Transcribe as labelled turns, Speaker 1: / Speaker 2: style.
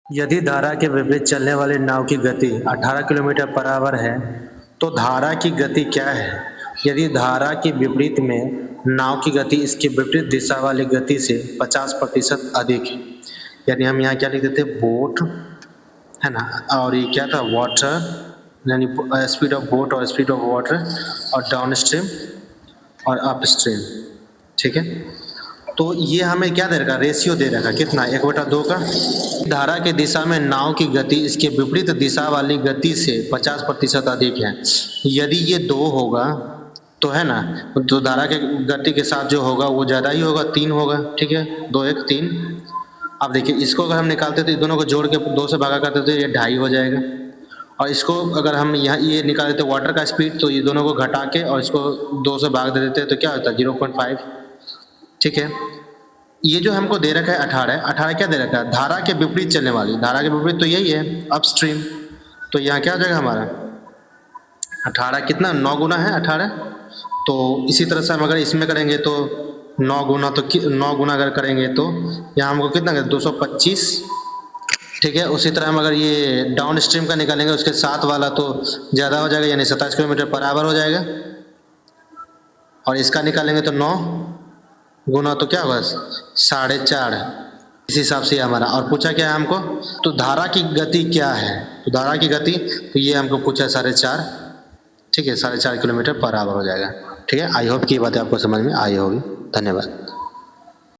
Speaker 1: यदि धारा के विपरीत चलने वाली नाव की गति 18 किलोमीटर पर आवर है, तो धारा की गति क्या है? यदि धारा के विपरीत में नाव की गति इसके विपरीत दिशा वाली गति से 50% अधिक है, यानी हम यहाँ क्या लिख देते हैं, बोट, है ना, और ये क्या था, वाटर, यानी स्पीड ऑफ बोट और स्पीड ऑफ वाटर, और डाउन स्ट्रीम और अप स्ट्रीम। ठीक है, तो ये हमें क्या दे रखा, रेशियो दे रखा, कितना, 1/2 का। धारा के दिशा में नाव की गति इसके विपरीत दिशा वाली गति से 50% अधिक है। यदि ये 2 होगा तो, है ना, तो धारा के गति के साथ जो होगा वो ज़्यादा ही होगा, 3 होगा। ठीक है, 2 1 3। अब देखिए, इसको अगर हम निकालते तो दोनों को जोड़ के 2 से भागा करते तो ये 2.5 हो जाएगा, और इसको अगर हम यहाँ ये निकाल देते वाटर का स्पीड, तो ये दोनों को घटा के और इसको 2 से भाग दे देते तो क्या होता है, 0.5। ठीक है, ये जो हमको दे रखा है 18 क्या दे रखा है, धारा के विपरीत चलने वाली, धारा के विपरीत तो यही है, अपस्ट्रीम। तो यहाँ क्या हो जाएगा हमारा 18, कितना, 9 गुना है 18। तो इसी तरह से हम अगर इसमें करेंगे तो 9 गुना, तो 9 गुना अगर करेंगे तो यहाँ हमको कितना, 225। ठीक है, उसी तरह हम अगर ये डाउन स्ट्रीम का निकालेंगे, उसके साथ वाला तो ज़्यादा हो जाएगा, यानी 27 किलोमीटर पर आवर हो जाएगा, और इसका निकालेंगे तो 9 गुना तो क्या होगा, 4.5। इस हिसाब से हमारा, और पूछा क्या है हमको, तो धारा की गति क्या है, तो धारा की गति, तो ये हमको पूछा 4.5। ठीक है, 4.5 किलोमीटर पर आवर हो जाएगा। ठीक है, आई होप कि ये बातें आपको समझ में आई होगी। धन्यवाद।